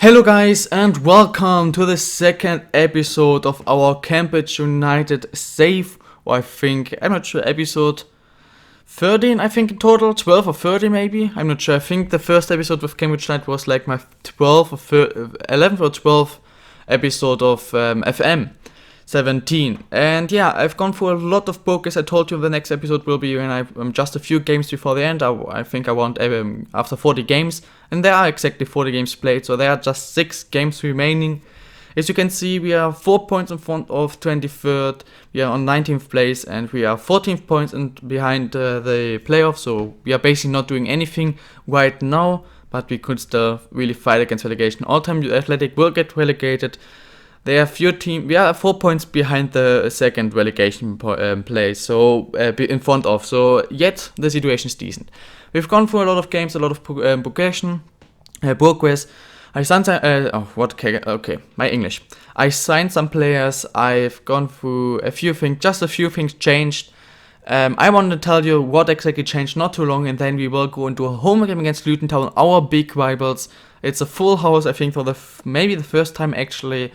Hello guys and welcome to the second episode of our Cambridge United save, or I'm not sure, episode 13 I think in total, 12 or 30 maybe, I'm not sure. I think the first episode with Cambridge United was like my 11th or 12th episode of FM 17. And yeah, I've gone through a lot of book. As I told you, the next episode will be when I'm just a few games before the end. I think I want after 40 games, and there are exactly 40 games played, so there are just 6 games remaining. As you can see, we are 4 points in front of 23rd, we are on 19th place, and we are 14th points behind the playoffs, so we are basically not doing anything right now, but we could still really fight against relegation. All-time Athletic will get relegated. There are few teams. We are 4 points behind the second relegation place, so in front of. So yet the situation is decent. We've gone through a lot of games, a lot of progression, progress. I signed my English. I signed some players. I've gone through a few things. Just a few things changed. I want to tell you what exactly changed not too long, and then we will go into a home game against Luton Town, our big rivals. It's a full house, I think, for maybe the first time actually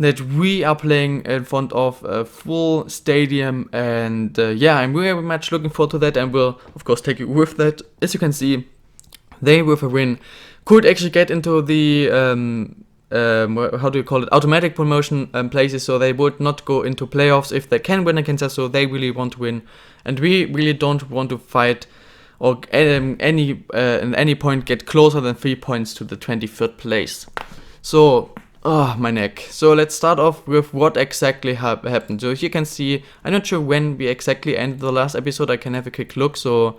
that we are playing in front of a full stadium, and I'm very much looking forward to that, and will of course take you with that. As you can see, they with a win could actually get into the automatic promotion places, so they would not go into playoffs if they can win against us. So they really want to win, and we really don't want to fight or at any point get closer than 3 points to the 23rd place. So my neck. So let's start off with what exactly happened. So you can see, I'm not sure when we exactly ended the last episode. I can have a quick look. So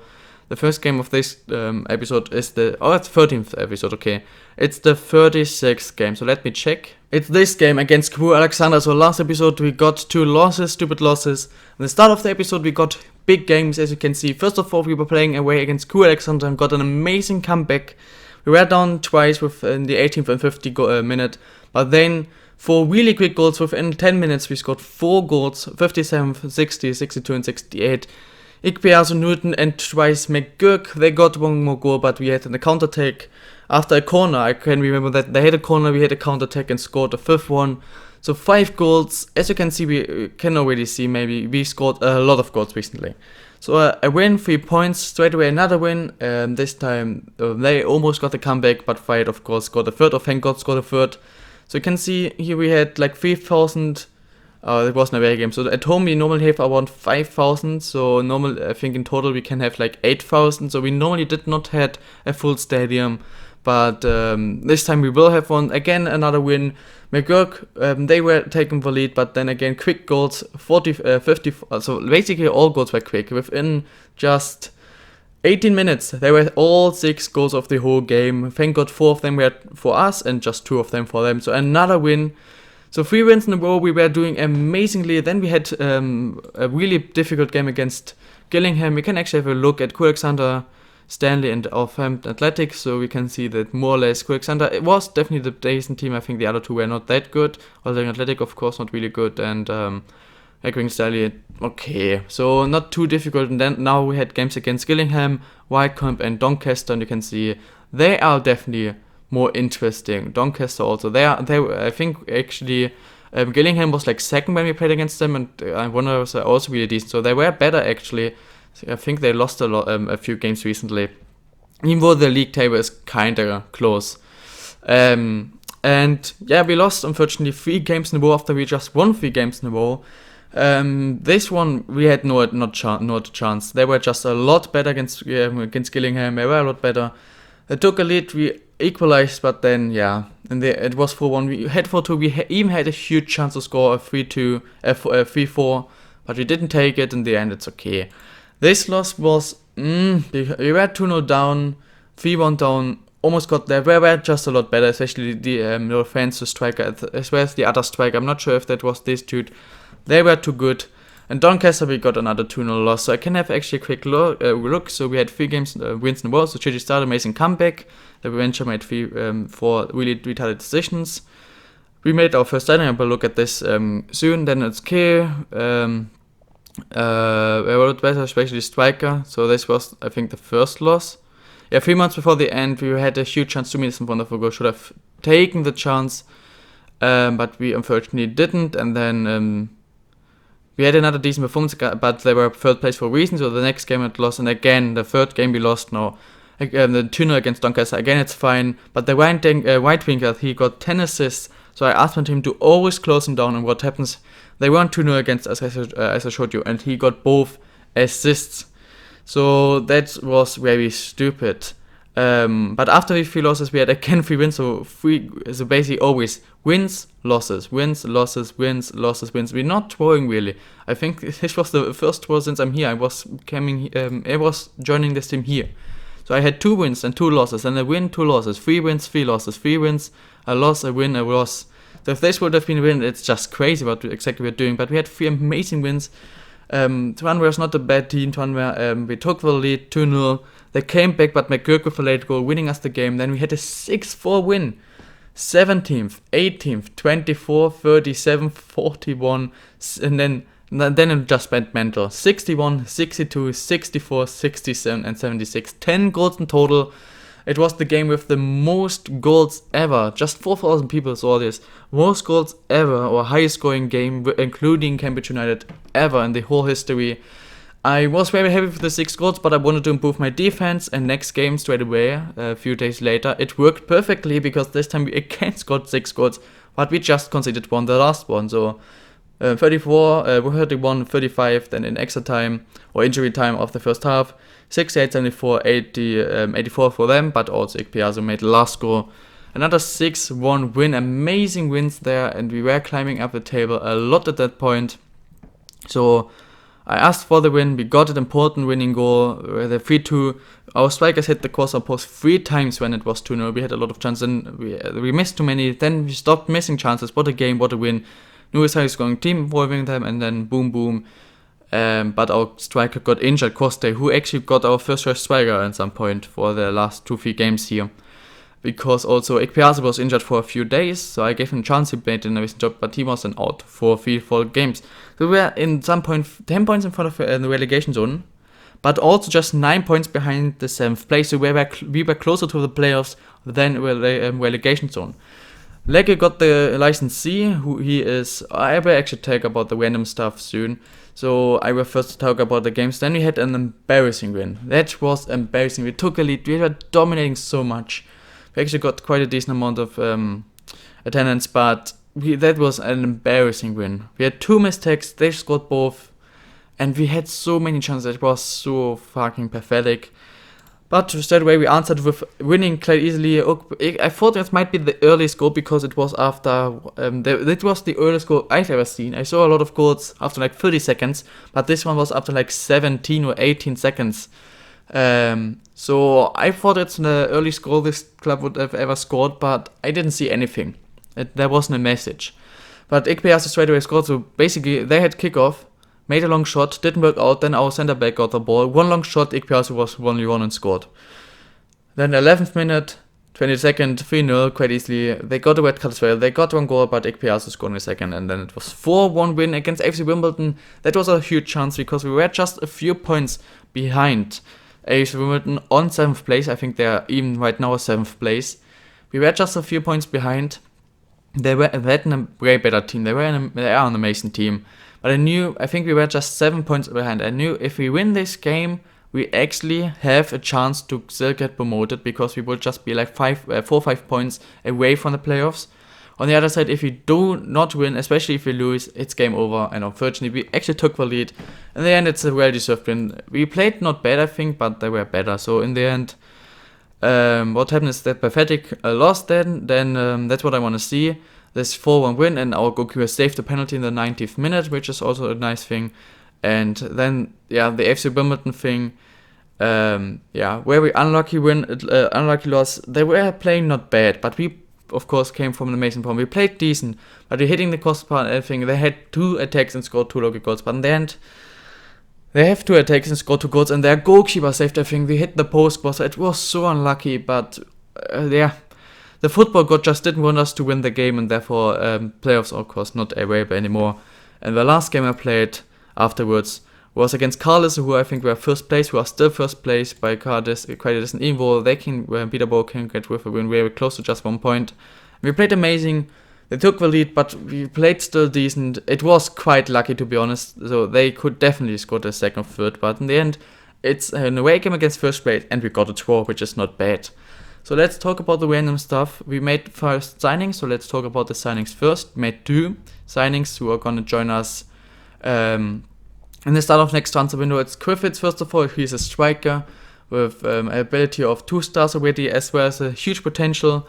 the first game of this episode is it's 13th episode, okay. It's the 36th game, so let me check. It's this game against Crew Alexander. So last episode we got 2 losses, stupid losses. At the start of the episode we got big games, as you can see. First of all, we were playing away against Crew Alexander and got an amazing comeback. We were down twice within the 18th and 50th minute, but then 4 really quick goals within 10 minutes. We scored 4 goals, 57th, 60, 62 and 68. Ikpeazu, Newton and twice McGurk, they got one more goal, but we had a counter-attack after a corner. I can remember that they had a corner, we had a counter-attack and scored the 5th one. So 5 goals. As you can see, we can already see, maybe we scored a lot of goals recently. So a win, 3 points, straight away another win. This time they almost got the comeback, but Fight of course scored a 3rd, or thank God scored a 3rd. So you can see here we had like 3,000, it wasn't a very game. So at home we normally have around 5,000, so I think in total we can have like 8,000. So we normally did not have a full stadium, but this time we will have one. Again, another win. McGurk, they were taking the lead, but then again, quick goals, 50, so basically all goals were quick. Within just 18 minutes, they were all 6 goals of the whole game. Thank God 4 of them were for us and just 2 of them for them. So another win. So 3 wins in a row, we were doing amazingly. Then we had a really difficult game against Gillingham. We can actually have a look at Alexander, Stanley and Southampton Athletic, so we can see that more or less Alexander, it was definitely the decent team. I think the other 2 were not that good. Although Athletic, of course, not really good, and Stanley, okay, so not too difficult. And then now we had games against Gillingham, Wycombe and Doncaster, and you can see they are definitely more interesting. Doncaster also, they I think actually Gillingham was like 2nd when we played against them, and I wonder was also really decent. So they were better actually. I think they lost a few games recently, even though the league table is kinda close. And yeah, we lost unfortunately 3 games in a row after we just won 3 games in a row. This one we had no chance. They were just a lot better against Gillingham. They were a lot better. They took a lead, we equalized, but then it was 4-1. We had 4-2. We even had a huge chance to score a 3-2, 3-4, but we didn't take it. In the end, it's okay. This loss was, we were 2-0 down, 3-1 down, almost got there. We were just a lot better, especially the offensive striker, as well as the other striker. I'm not sure if that was this dude. They were too good. And Doncaster, we got another 2-0 loss. So I can have actually a quick look. So we had 3 games wins in a row. So Gigi started amazing comeback. The Venture made 4 really retarded decisions. We made our first standing. I'll look at this soon. Then it's K. A lot better, especially striker. So this was, I think, the first loss. Yeah, 3 months before the end, we had a huge chance, 2 minutes in front of a goal. Should have taken the chance, but we unfortunately didn't. And then we had another decent performance, but they were third place for a reason. So the next game we lost, and again the third game we lost now. The 2-0 against Doncaster, again it's fine. But the White Winger, he got 10 assists. So I asked my team to always close him down, and what happens? They won 2-0 against us, as I showed you, and he got both assists. So that was very stupid. But after the 3 losses, we had again 3 wins. So basically always wins, losses, wins, losses, wins, losses, wins. We're not throwing really. I think this was the first tour since I'm here. I was joining this team here. So I had 2 wins and 2 losses, and a win, 2 losses, 3 wins, 3 losses, 3 wins, a loss, a win, a loss. So if this would have been a win, it's just crazy what exactly we're doing. But we had 3 amazing wins. Tranmere was not a bad team. Tranmere, we took the lead 2-0. They came back, but McGurk with a late goal, winning us the game. Then we had a 6-4 win. 17th, 18th, 24, 37, 41, and then it just went mental. 61, 62, 64, 67, and 76. 10 goals in total. It was the game with the most goals ever. Just 4,000 people saw this. Most goals ever, or highest scoring game, including Cambridge United, ever in the whole history. I was very happy with the 6 goals, but I wanted to improve my defense, and next game straight away, a few days later, it worked perfectly, because this time we again scored 6 goals, but we just conceded 1, the last one. So 34, 31, 35, then in extra time, or injury time of the first half, 68, 74, 80, 84 for them, but also Ikpeazu made the last score. Another 6-1 win, amazing wins there, and we were climbing up the table a lot at that point. So I asked for the win, we got an important winning goal, the 3-2. Our strikers hit the crossbar post 3 times when it was 2-0. We had a lot of chances, and we missed too many. Then we stopped missing chances. What a game, what a win. Newell's high scoring team involving them, and then boom, boom. But our striker got injured, Coste, who actually got our first choice striker at some point for the last 2-3 games here. Because also Ikpeazu was injured for a few days, so I gave him a chance, he played an amazing job, but he was then out for 3-4 games. So we were in some point 10 points in front of the relegation zone, but also just 9 points behind the 7th place, so we were closer to the playoffs than relegation zone. Legge got the license C, who he is. I will actually talk about the random stuff soon. So I will first talk about the games. Then we had an embarrassing win. That was embarrassing. We took a lead. We were dominating so much. We actually got quite a decent amount of attendance, but that was an embarrassing win. We had 2 mistakes. They scored both, and we had so many chances. It was so fucking pathetic. But straight away we answered with winning quite easily. I thought it might be the earliest goal, because it was after, it was the earliest goal I've ever seen. I saw a lot of goals after like 30 seconds, but this one was after like 17 or 18 seconds. So I thought it's the earliest goal this club would have ever scored, but I didn't see anything. There wasn't a message. But Ikpeazu straight away scored, so basically they had kickoff, made a long shot, didn't work out, then our center back got the ball, 1 long shot, Ikpeazu was 1v1 and scored. Then 11th minute, 22nd, 3-0, quite easily. They got a red card as well, they got 1 goal, but Ikpeazu scored in the second, and then it was 4-1 win against AFC Wimbledon. That was a huge chance, because we were just a few points behind AFC Wimbledon on 7th place. I think they are even right now 7th place. We were just a few points behind. They had a way better team, they are an amazing team. But I think we were just 7 points behind. I knew if we win this game, we actually have a chance to still get promoted, because we would just be like 4 or 5 points away from the playoffs. On the other side, if we do not win, especially if we lose, it's game over. And unfortunately, we actually took the lead. In the end, it's a well-deserved win. We played not bad, I think, but they were better. So in the end, what happened is that pathetic loss then. That's what I want to see. This 4-1 win, and our goalkeeper saved the penalty in the 90th minute, which is also a nice thing. And then, the FC Wimbledon thing, very unlucky win, unlucky loss. They were playing not bad, but we, of course, came from an amazing form. We played decent, but we're hitting the crossbar and everything. They had 2 attacks and scored 2 lucky goals, but in the end, they have 2 attacks and scored 2 goals, and their goalkeeper saved everything. We hit the post, so it was so unlucky, but the football god just didn't want us to win the game, and therefore playoffs are of course not available anymore. And the last game I played afterwards was against Cardiff, who I think were first place, who are still first place by Cardiff, quite a distance, even though they can, Peterborough can get with a win very close to just 1 point. We played amazing. They took the lead, but we played still decent. It was quite lucky, to be honest. So they could definitely score the second or third, but in the end, it's an away game against first place, and we got a draw, which is not bad. So let's talk about the random stuff. We made first signings, so let's talk about the signings first. We made 2 signings who are gonna join us in the start of next transfer window. It's Griffiths, first of all. He's a striker with an ability of 2 stars already, as well as a huge potential.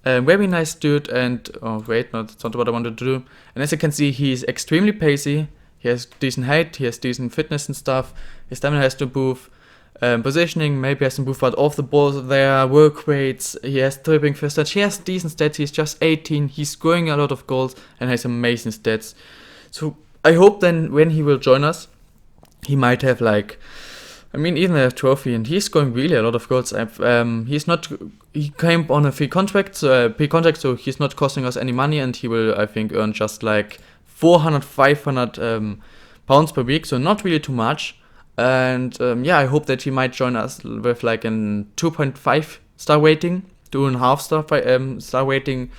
Very nice dude, and that's not what I wanted to do. And as you can see, he's extremely pacey. He has decent height, he has decent fitness and stuff. His stamina has to improve. Positioning maybe has to improve, but off the ball there, work rates, he has dribbling, first touch, he has decent stats. He's just 18, he's scoring a lot of goals and has amazing stats. So I hope then when he will join us, he might have even a trophy, and he's scoring really a lot of goals. He came on a free contract, so he's not costing us any money, and he will, I think, earn just 400, 500 pounds per week, so not really too much. And I hope that he might join us with a 2.5 star rating, 2.5 star rating.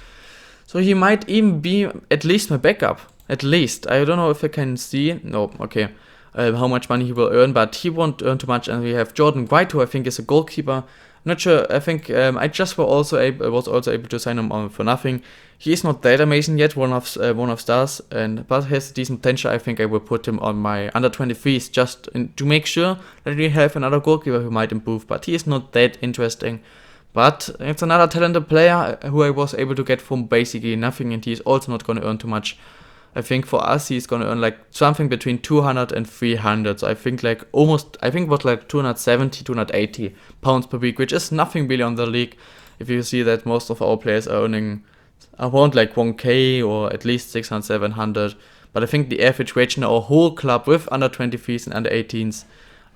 So he might even be at least my backup. At least. I don't know if I can see. No, okay. How much money he will earn, but he won't earn too much. And we have Jordan White, who I think is a goalkeeper. I'm not sure. I think I was also able to sign him on for nothing. He is not that amazing yet, one of stars, but has decent potential. I think I will put him on my under 23s just to make sure that we have another goalkeeper who might improve. But he is not that interesting. But it's another talented player who I was able to get from basically nothing, and he is also not going to earn too much. I think for us he's going to earn something between 200 and 300. So I think it was 270, 280 pounds per week, which is nothing really on the league. If you see that most of our players are earning around 1k or at least 600, 700. But I think the average wage in our whole club with under 23s and under 18s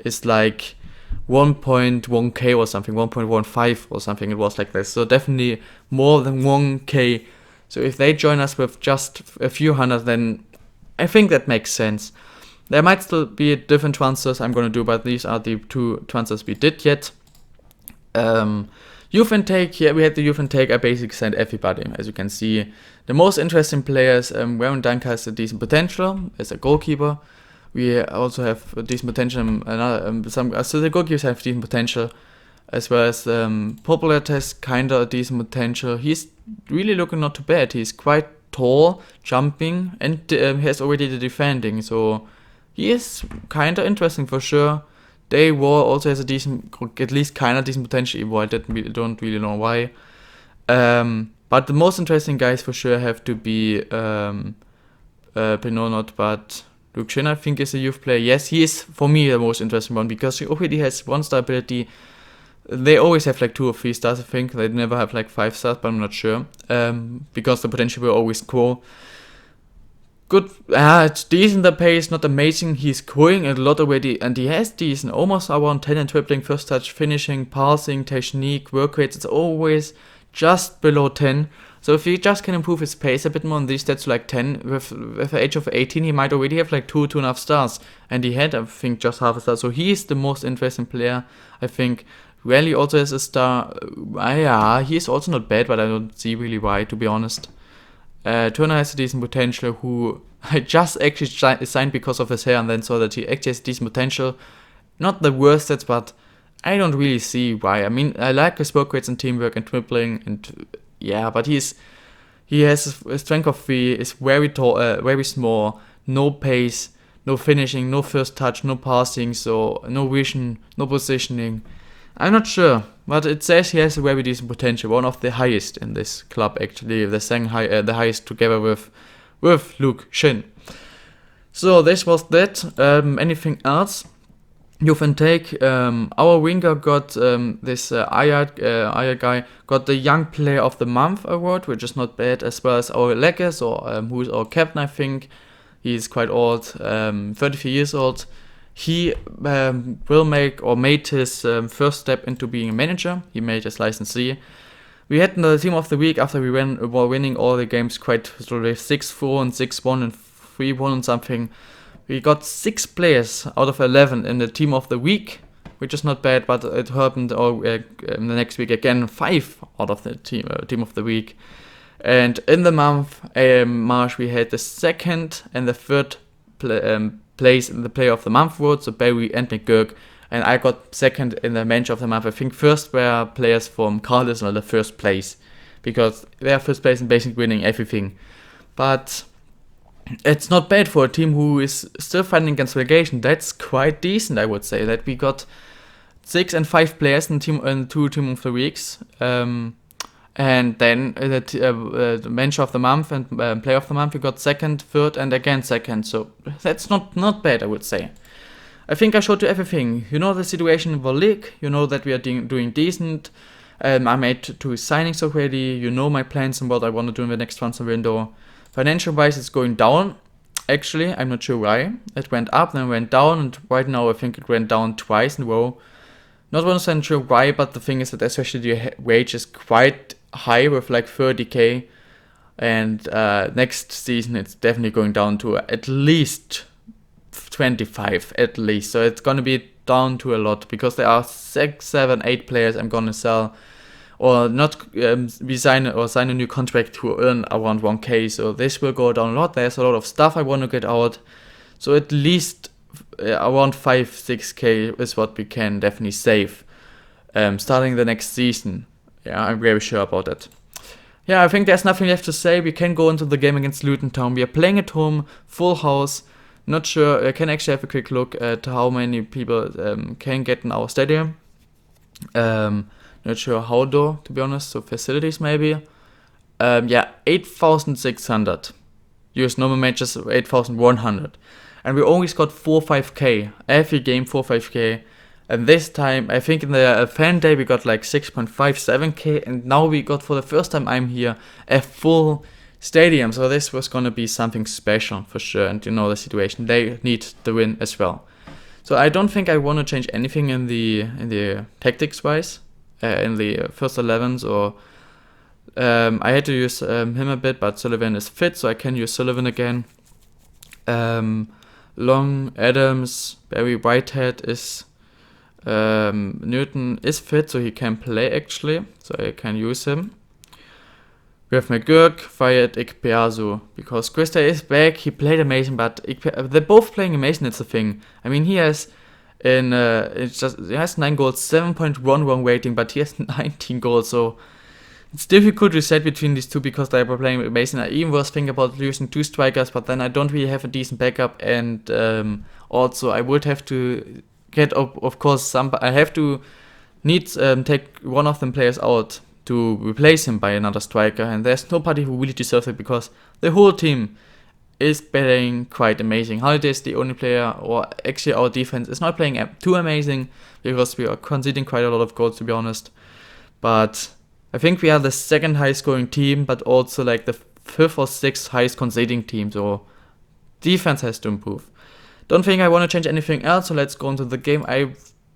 is 1.1k or something, 1.15 or something. It was like this. So definitely more than 1k. So if they join us with just a few hundred, then I think that makes sense. There might still be different transfers I'm going to do, but these are the 2 transfers we did yet. Youth intake, we had the youth intake. I basically sent everybody, as you can see. The most interesting players, Warren Dunker has a decent potential as a goalkeeper. We also have a decent potential, so the goalkeepers have decent potential, as well as Popular has kinda a decent potential. He's really looking not too bad. He's quite tall, jumping, and has already the defending, so he is kinda interesting for sure. Day War also has a decent, at least kinda decent potential, even I don't really know why. But the most interesting guys for sure have to be but Luke Shin, I think, is a youth player. Yes, he is for me the most interesting one because he already has 1-star ability. They always have 2 or 3 stars, I think. They never have 5 stars, but I'm not sure. Because the potential will always grow. Good, it's decent, the pace, not amazing. He's scoring a lot already, and he has decent, almost around 10 in dribbling, first touch, finishing, passing, technique, work rates. It's always just below 10. So if he just can improve his pace a bit more on these stats to 10, with the age of 18, he might already have 2.5 stars. And he had, I think, just half a star. So he is the most interesting player, I think. Rally also has a star. He's also not bad, but I don't see really why, to be honest. Turner has a decent potential, who I just actually signed because of his hair, and then saw that he actually has decent potential. Not the worst stats, but I don't really see why. I mean, I like his work rates and teamwork and dribbling, and but he has a strength of 3, is very tall, very small, no pace, no finishing, no first touch, no passing, so no vision, no positioning. I'm not sure, but it says he has a very decent potential, one of the highest in this club actually, the highest together with Luke Shin. So this was that. Anything else? Youth intake. Our winger got this Ayat guy got the Young Player of the Month award, which is not bad, as well as our Leggers, who is our captain, I think. He's quite old, 33 years old. He made his first step into being a manager. He made his licensee. We had the team of the week after we were winning all the games quite slowly, 6-4 and 6-1 and 3-1 and something. We got 6 players out of 11 in the team of the week, which is not bad, but it happened in the next week again, 5 out of the team of the week. And in the month March, we had the second and the third place in the Player of the Month vote, so Barry and McGurk. And I got second in the Manager of the Month. I think first were players from Carlisle, the first place, because they are first place in basically winning everything. But it's not bad for a team who is still fighting against relegation. That's quite decent, I would say. That we got 6 and 5 players in 2 Team of the Weeks. And then the Manager of the Month and Player of the Month, we got second, third, and again second. So that's not bad, I would say. I think I showed you everything. You know the situation in the league. You know that we are doing decent. I made 2 signings already. You know my plans and what I want to do in the next transfer window. Financial wise, it's going down. Actually, I'm not sure why. It went up, then went down, and right now I think it went down twice in a row. Not 100% sure why, but the thing is that especially the wage is quite high with like 30k, and next season it's definitely going down to at least 25 at least. So it's gonna be down to a lot because there are 6, 7, 8 players I'm gonna sell or not sign a new contract to earn around 1k. So this will go down a lot. There's a lot of stuff I want to get out. So at least around 5, 6k is what we can definitely save starting the next season. Yeah, I'm very sure about that. Yeah, I think there's nothing left to say. We can go into the game against Luton Town. We are playing at home, full house. Not sure, I can actually have a quick look at how many people can get in our stadium. Not sure how though, to be honest, so facilities maybe. Yeah, 8,600. US normal matches, 8,100. And we always got 4-5k, every game 4-5k. And this time, I think in the fan day we got like 6.57k. And now we got, for the first time I'm here, a full stadium. So this was gonna be something special for sure. And you know the situation, they need the win as well. So I don't think I want to change anything in the tactics wise. In the first 11s, or I had to use him a bit, but Sullivan is fit, so I can use Sullivan again. Long, Adams, Barry Whitehead is Newton is fit, so he can play actually, so I can use him. We have McGurk, Fayed, Ikpeazu, because Christa is back. He played amazing, but they're both playing amazing. That's the thing. I mean, he has he has 9 goals, 7.11 rating, but he has 19 goals, so it's difficult to set between these two because they were playing amazing. I even was thinking about using 2 strikers, but then I don't really have a decent backup, and also I would have to get of course I have to take one of them players out to replace him by another striker, and there's nobody who really deserves it because the whole team is playing quite amazing. Holiday is the only player, or actually our defense is not playing too amazing because we are conceding quite a lot of goals, to be honest. But I think we are the second highest scoring team, but also like the 5th or 6th highest conceding team, so defense has to improve. Don't think I want to change anything else, so let's go into the game. I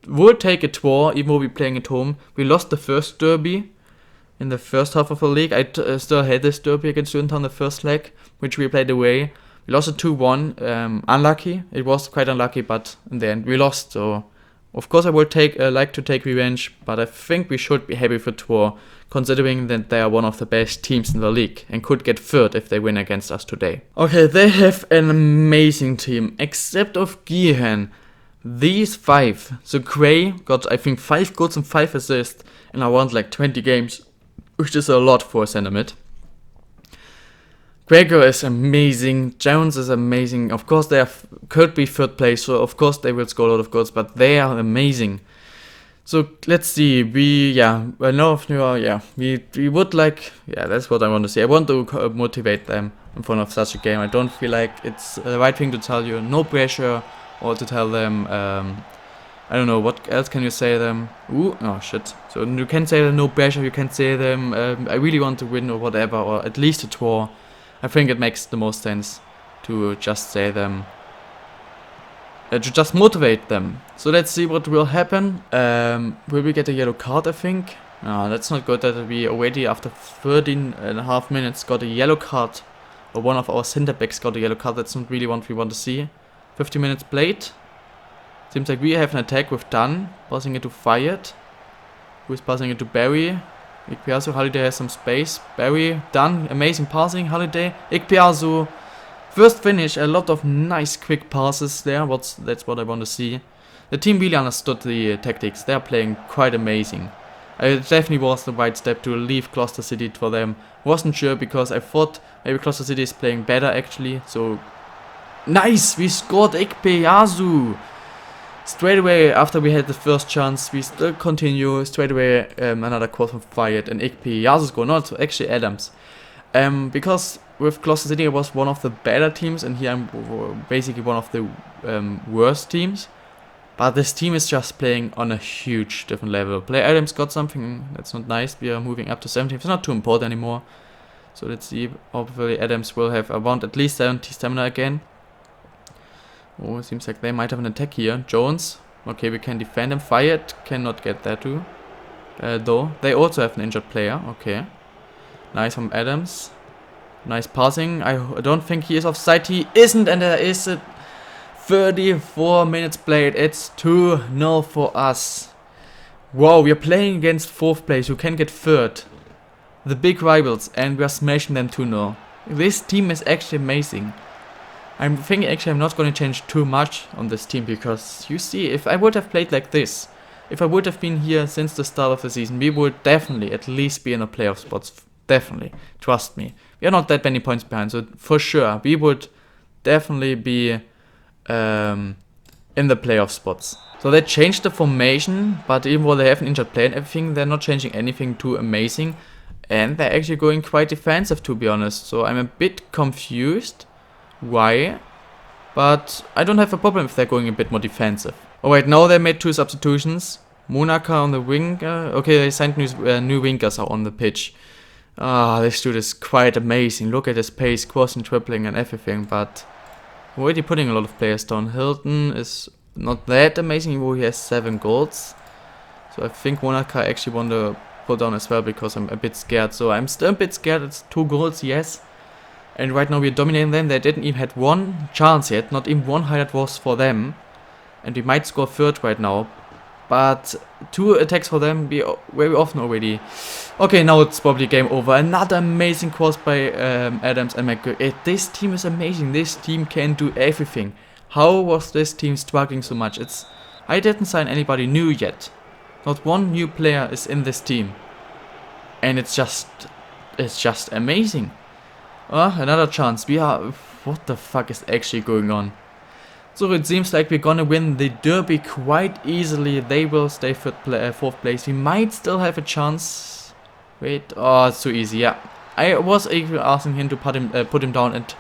would take a draw, even though we're playing at home. We lost the first derby in the first half of the league. I still had this derby against Luton Town the first leg, which we played away. We lost it 2-1. Unlucky. It was quite unlucky, but in the end we lost. So of course I would like to take revenge, but I think we should be happy for draw, considering that they are one of the best teams in the league and could get third if they win against us today. Okay, they have an amazing team, except of Gihan. These 5. So Gray got, I think, 5 goals and 5 assists in around like 20 games, which is a lot for a center mid. Gregor is amazing. Jones is amazing. Of course, they could be third place, so of course they will score a lot of goals, but they are amazing. So let's see. We would like. Yeah, that's what I want to say. I want to motivate them in front of such a game. I don't feel like it's the right thing to tell you. No pressure, or to tell them. I don't know, what else can you say to them? Oh shit. So you can say them no pressure, you can say them I really want to win or whatever, or at least a draw. I think it makes the most sense to just say them, to just motivate them. So let's see what will happen. Will we get a yellow card, I think? No, that's not good that we already after 13.5 minutes got a yellow card, or one of our center backs got a yellow card. That's not really what we want to see. 50 minutes played. Seems like we have an attack with Dunn, passing it to Fayed, who is passing it to Barry. Ikpeazu, Holiday has some space. Barry, done. Amazing passing, Holiday. Ikpeazu. First finish, a lot of nice quick passes there. That's what I want to see. The team really understood the tactics. They're playing quite amazing. It definitely was the right step to leave Gloucester City for them. Wasn't sure because I thought maybe Gloucester City is playing better actually. So nice, we scored Ikpeazu. Straight away after we had the first chance, we still continue. Straight away another quarter fired and Ikpeazu score, not actually Adams. Because with Gloucester City I was one of the better teams and here I'm basically one of the worst teams. But this team is just playing on a huge different level. Player Adams got something, that's not nice. We are moving up to 17, it's not too important anymore. So let's see, hopefully Adams will have around at least 70 stamina again. Oh, it seems like they might have an attack here. Jones, okay, we can defend him. Fired, cannot get that too. Though, they also have an injured player, okay. Nice from Adams. Nice passing, I don't think he is offside, he isn't, and there is a 34 minutes played, it's 2-0 for us. Wow, we are playing against 4th place, who can get 3rd. The big rivals, and we are smashing them 2-0. This team is actually amazing. I'm thinking actually I'm not going to change too much on this team, because you see, if I would have played like this, if I would have been here since the start of the season, we would definitely at least be in the playoff spots. Definitely, trust me. We are not that many points behind, so for sure, we would definitely be in the playoff spots. So they changed the formation, but even though they have an injured player and everything, they're not changing anything too amazing. And they're actually going quite defensive, to be honest. So I'm a bit confused why. But I don't have a problem if they're going a bit more defensive. Alright, now they made 2 substitutions. Monaka on the wing. Okay, they signed new wingers are on the pitch. This dude is quite amazing. Look at his pace, crossing, tripling and everything, but already putting a lot of players down. Hilton is not that amazing, even though he has 7 goals. So I think Monaka actually want to put down as well because I'm a bit scared. So I'm still a bit scared. It's 2 goals, yes. And right now we're dominating them. They didn't even had 1 chance yet. Not even 1 highlight was for them. And we might score 3rd right now. But 2 attacks for them very often already. Okay, now it's probably game over. Another amazing cross by Adams and McGregor. This team is amazing. This team can do everything. How was this team struggling so much? I didn't sign anybody new yet. Not 1 new player is in this team. And it's just amazing. Another chance. What the fuck is actually going on? So it seems like we're gonna win the derby quite easily. They will stay 4th place. We might still have a chance. Wait, it's too easy. Yeah, I was even asking him to put him down and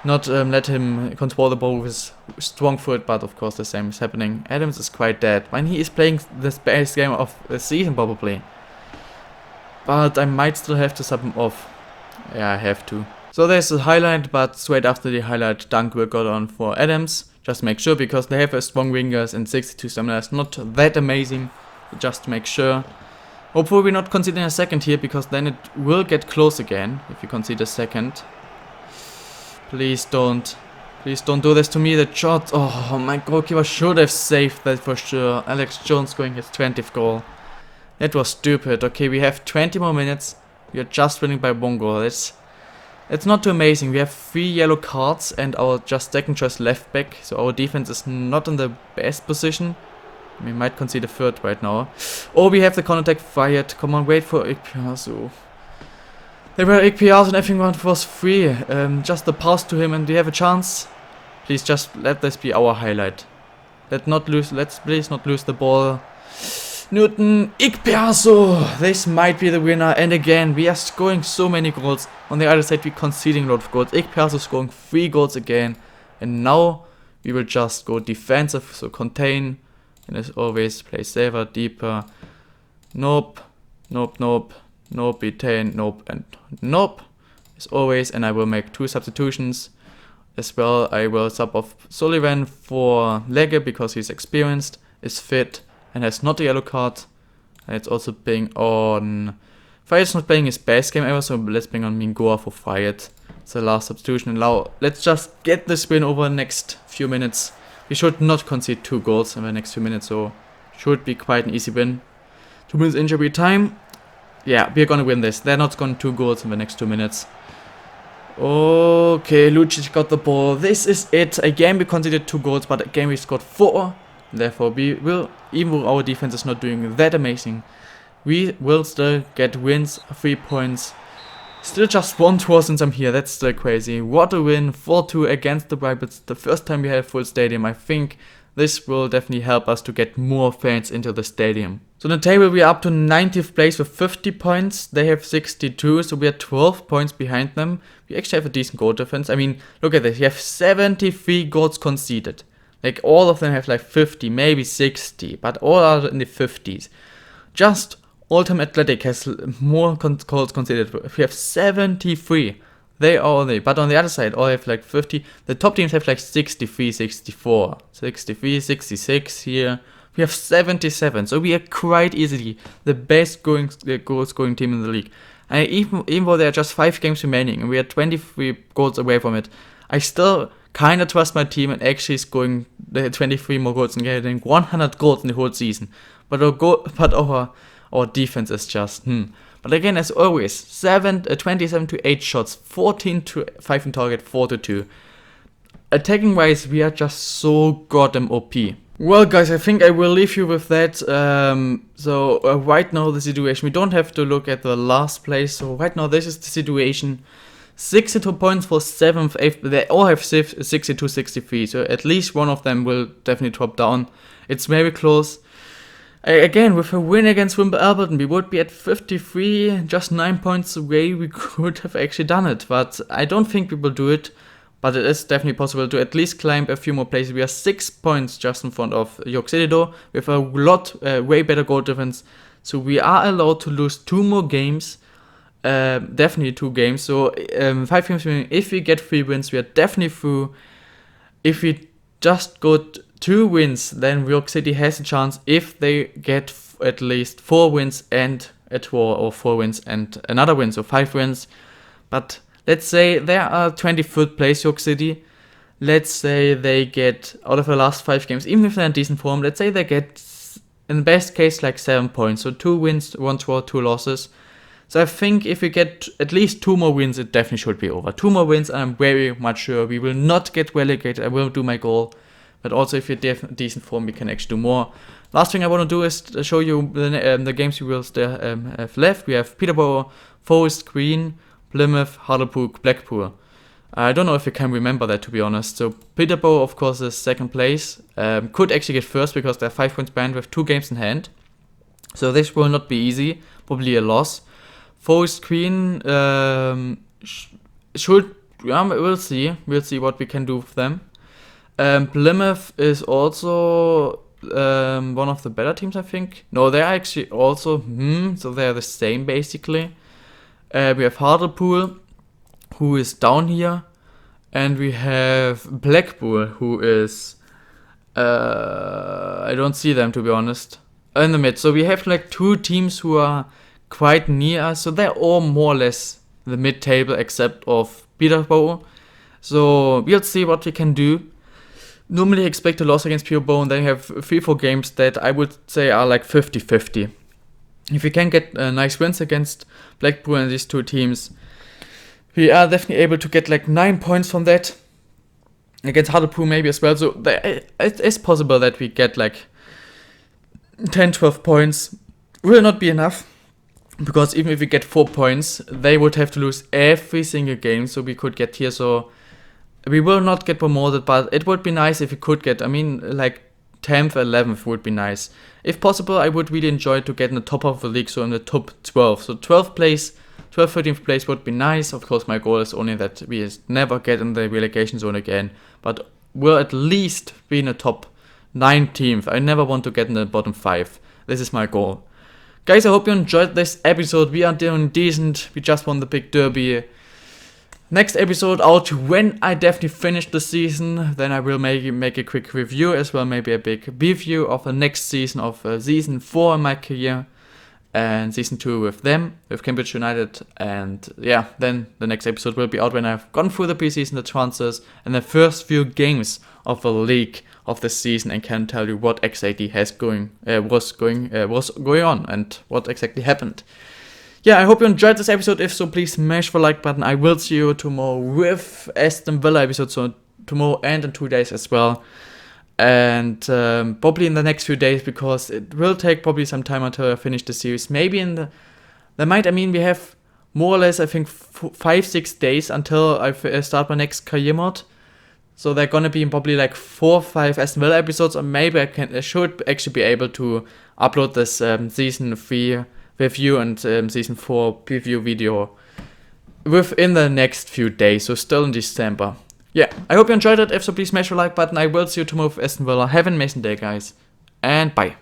not let him control the ball with his strong foot. But of course, the same is happening. Adams is quite dead. When he is playing the best game of the season, probably. But I might still have to sub him off. Yeah, I have to. So there's a highlight, but straight after the highlight, Dunk will go on for Adams. Just to make sure, because they have a strong wingers and 62 stamina is not that amazing. Just to make sure. Hopefully we're not conceding a second here, because then it will get close again if you concede a second. Please don't. Please don't do this to me. The shot. Oh, my goalkeeper should have saved that for sure. Alex Jones scoring his 20th goal. That was stupid. Okay, we have 20 more minutes. We are just winning by 1 goal. It's not too amazing. We have 3 yellow cards and our just second choice left back. So our defense is not in the best position. We might concede a 3rd right now. Oh, we have the counter attack fired. Come on, wait for Ikpeazu. They were Ikpeazu and everything was free. Just the pass to him and we have a chance. Please just let this be our highlight. Let's please not lose the ball. Newton, Ikpeazu! This might be the winner, and again, we are scoring so many goals. On the other side, we're conceding a lot of goals. Ikpeazu scoring 3 goals again, and now we will just go defensive, so contain, and as always, play safer, deeper. Nope, nope, nope, nope, retain, nope, and nope, as always, and I will make 2 substitutions. As well, I will sub off Sullivan for Legge, because he's experienced, is fit, and has not a yellow card. And it's also playing on... Fiat's not playing his best game ever, so let's bring on Mingoa for Fiat. It's the last substitution. And now let's just get this win over the next few minutes. We should not concede 2 goals in the next few minutes, so should be quite an easy win. 2 minutes injury time. yeah, we're gonna win this. They're not scoring 2 goals in the next 2 minutes. Okay, Lucic got the ball. This is it. Again, we conceded 2 goals, but again we scored 4. Therefore, we will, even though our defense is not doing that amazing, we will still get wins, 3 points. Still just 1 draw since I'm here. That's still crazy. What a win, 4-2 against the Rivals. The first time we had a full stadium. I think this will definitely help us to get more fans into the stadium. So in the table we are up to 90th place with 50 points. They have 62, so we are 12 points behind them. We actually have a decent goal difference. I mean, look at this. You have 73 goals conceded. Like all of them have like 50, maybe 60, but all are in the 50s. Just All-Time Athletic has more goals conceded. We have 73. They are only, but on the other side, all have like 50. The top teams have like 63, 64, 63, 66 here. We have 77, so we are quite easily the best goal scoring team in the league. And even though there are just 5 games remaining and we are 23 goals away from it, I still kind of trust my team and actually scoring the 23 more goals and getting 100 goals in the whole season. But our defense is just But again, as always, 27 to 8 shots, 14 to 5 in target, 4 to 2. Attacking wise, we are just so goddamn OP. Well, guys, I think I will leave you with that. Right now, the situation, we don't have to look at the last place. So right now, this is the situation. 62 points for 7th, 8th. They all have 62, 63. So at least one of them will definitely drop down. It's very close. Again, with a win against Wimber Alberton, we would be at 53, just 9 points away. We could have actually done it, but I don't think we will do it. But it is definitely possible to at least climb a few more places. We are 6 points just in front of York City, though, with a way better goal difference. So we are allowed to lose 2 more games, definitely 2 games. So 5 games. If we get 3 wins, we are definitely through. If we just got 2 wins, then York City has a chance if they get at least 4 wins and a draw, or 4 wins and another win, so 5 wins. But let's say they are 23rd place, York City. Let's say they get, out of the last 5 games, even if they're in decent form, let's say they get, in best case, like 7 points. So 2 wins, 1 draw, 2 losses. So I think if we get at least 2 more wins, it definitely should be over. 2 more wins, and I'm very much sure we will not get relegated. I will do my goal. But also, if you're decent form, we can actually do more. Last thing I want to do is show you the games we will still have left. We have Peterborough, Forest Green, Plymouth, Hartlepool, Blackpool. I don't know if you can remember that, to be honest. So Peterborough, of course, is 2nd place. Could actually get 1st because they're 5 points behind with 2 games in hand. So this will not be easy. Probably a loss. Forest Green should... we'll see. We'll see what we can do with them. Plymouth is also one of the better teams, I think. No, they're actually also, so they're the same basically. We have Hartlepool, who is down here. And we have Blackpool, who is, I don't see them, to be honest, in the mid. So we have like 2 teams who are quite near us. So they're all more or less the mid-table, except of Peterborough. So we'll see what we can do. Normally expect a loss against Peterborough, and then you have 3-4 games that I would say are like 50-50. If we can get nice wins against Blackpool and these 2 teams, we are definitely able to get like 9 points from that. Against Hartlepool maybe as well. So it is possible that we get like 10-12 points. Will not be enough, because even if we get 4 points, they would have to lose every single game, so we could get here. So we will not get promoted, but it would be nice if we could get, like 10th, 11th would be nice. If possible, I would really enjoy to get in the top of the league, so in the top 12. So 12th place, 12th, 13th place would be nice. Of course, my goal is only that we never get in the relegation zone again, but we'll at least be in the top 19th. I never want to get in the bottom 5. This is my goal. Guys, I hope you enjoyed this episode. We are doing decent. We just won the big derby. Next episode out when I definitely finish the season. Then I will make a quick review as well, maybe a big review of the next season, of season 4 in my career, and season 2 with them, with Cambridge United. And yeah, then the next episode will be out when I've gone through the preseason, the transfers, and the first few games of the league of the season, and can tell you what exactly was going on and what exactly happened. yeah, I hope you enjoyed this episode. If so, please smash the like button. I will see you tomorrow with Aston Villa episode, so tomorrow and in 2 days as well. And probably in the next few days, because it will take probably some time until I finish the series. Maybe we have more or less, I think, 5-6 days until I start my next career mod. So they're gonna be probably like 4 or 5 Aston Villa episodes, or maybe I should actually be able to upload this season 3 review and season 4 preview video within the next few days, so still in December. Yeah, I hope you enjoyed it. If so, please smash the like button. I will see you tomorrow with Aston Villa. Have an amazing day, guys, and bye.